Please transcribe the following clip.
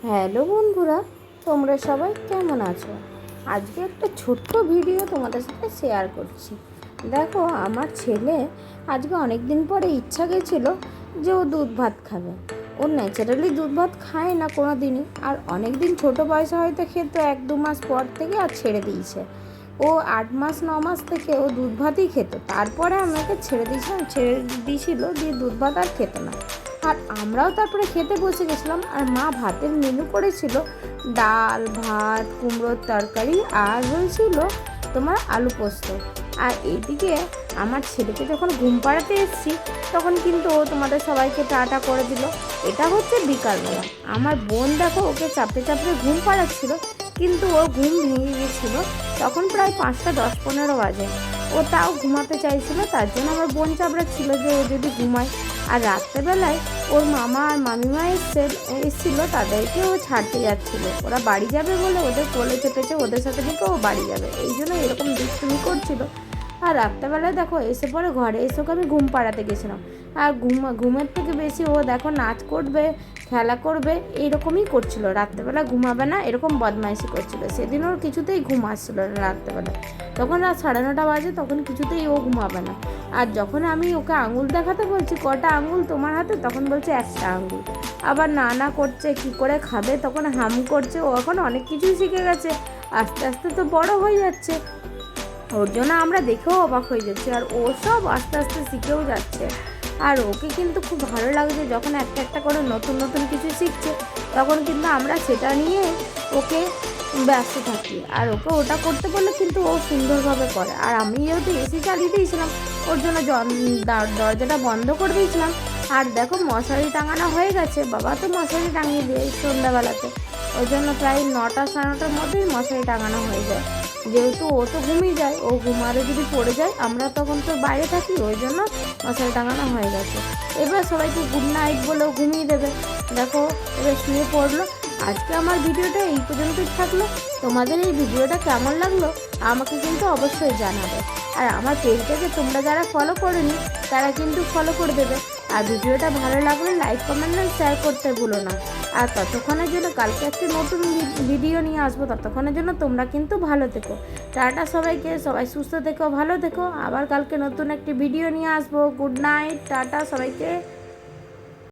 Hello বন্ধুরা, তোমরা সবাই কেমন আছো? আজকে একটা ছোট্ট ভিডিও তোমাদের সাথে শেয়ার করছি। দেখো, আমার ছেলে আজকে অনেক দিন পরে ইচ্ছা গেছিলো যে ও দুধ ভাত খাবে। ও ন্যাচারালি দুধ ভাত খায় না কোনো দিনই, আর অনেক দিন ছোটো বয়সে হয়তো খেত, 1-2 মাস পর থেকে আর ছেড়ে দিয়েছে। ও 8-9 মাস থেকে ও দুধ ভাতই খেত, তারপরে আমাকে ছেড়ে দিয়েছিল দিয়ে দুধ ভাত আর খেত না। আর আমরাও তারপরে খেতে বসে গেছিলাম, আর মা ভাতের মেনু করেছিল ডাল ভাত, কুমড়োর তরকারি, আর হয়েছিল তোমার আলু পোস্ত। আর এইদিকে আমার ছেলেকে যখন ঘুম পাড়াতে এসেছি, তখন কিন্তু ও তোমাদের সবাইকে টাটা করে দিল। এটা হচ্ছে বিকালবেলা। আমার বোন দেখো ওকে চাপড়ে চাপড়ে ঘুম পাড়াচ্ছিল, কিন্তু ও ঘুম ভেঙে গিয়েছিল। তখন প্রায় 5:10-15 বাজে। ও তাও ঘুমাতে চাইছিল, তার জন্য আমার বোন চাপড়াচ্ছিল যে ও যদি ঘুমায়। আর রাত্রেবেলায় ওর মামা আর মামিমা এসেছিলো, তাদেরকে ও ছাড়তে যাচ্ছিল। ওরা বাড়ি যাবে বলে ওদের কোলে চেপেছে, ওদের সাথে থেকে ও বাড়ি যাবে, এই জন্য এরকম দুষ্টুমি করছিল। আর রাত্রেবেলায় দেখো এসে পরে ঘরে এসে ওকে আমি ঘুম পাড়াতে গেছিলাম। আর ঘুমের থেকে বেশি ও দেখো নাচ করবে, খেলা করবে, এইরকমই করছিল। রাত্রেবেলা ঘুমাবে না, এরকম বদমাইশি করছিল। সেদিন ওর কিছুতেই ঘুম আসছিল না রাত্রেবেলা। তখন রাত 9:30 বাজে, তখন কিছুতেই ও ঘুমাবে না। আর যখন আমি ওকে আঙুল দেখাতে বলছি, কটা আঙুল তোমার হাতে, তখন বলছে একটা আঙুল। আবার না না করছে, কি করে খাবে, তখন হাম করছে। ও এখন অনেক কিছুই শিখে গেছে, আস্তে আস্তে তো বড় হয়ে যাচ্ছে। ওর জন্য আমরা দেখেও অবাক হয়ে যাচ্ছি, আর ও সব আস্তে আস্তে শিখেও যাচ্ছে। আর ওকে কিন্তু খুব ভালো লাগছে যখন একটা একটা করে নতুন নতুন কিছু শিখছে, তখন কিন্তু আমরা সেটা নিয়ে ওকে ব্যস্ত থাকি। আর ওকে ওটা করতে বললে কিন্তু ও সুন্দরভাবে করে। আর আমি যেহেতু এসি চালিয়ে দিয়েছিলাম, ওর জন্য দরজাটা বন্ধ করে দিয়েছিলাম। আর দেখো মশারি টাঙানো হয়ে গেছে, বাবা তো মশারি টাঙিয়ে দিয়ে সন্ধ্যাবেলাতে। ওই জন্য প্রায় 9টা-9:30টার মধ্যেই মশারি টাঙানো হয়ে যায়। যেহেতু ও তো ঘুমিয়ে যায়, ও ঘুমারে যদি পড়ে যায়, আমরা তখন তো বাইরে থাকি, ওই জন্য মশারি টাঙানো হয়ে গেছে। এবার সবাইকে গুড নাইট বলেও ঘুমিয়ে দেবে। দেখো এবার শুয়ে পড়লো। আজকে আমার ভিডিওটা এই পর্যন্তই থাকলো। তোমাদের এই ভিডিওটা কেমন লাগলো আমাকে কিন্তু অবশ্যই জানাবে। আর আমার পেজটাকে তোমরা যারা ফলো করেনি, তারা কিন্তু ফলো করে দেবে। আর ভিডিওটা ভালো লাগলে লাইক, কমেন্ট আর শেয়ার করতে ভুলো না। আর ততক্ষণের জন্য কালকে একটি নতুন ভিডিও নিয়ে আসবো। ততক্ষণের জন্য তোমরা কিন্তু ভালো থেকো। টাটা সবাইকে, সবাই সুস্থ থেকো, ভালো থেকো। আবার কালকে নতুন একটি ভিডিও নিয়ে আসবো। গুড নাইট, টাটা সবাইকে।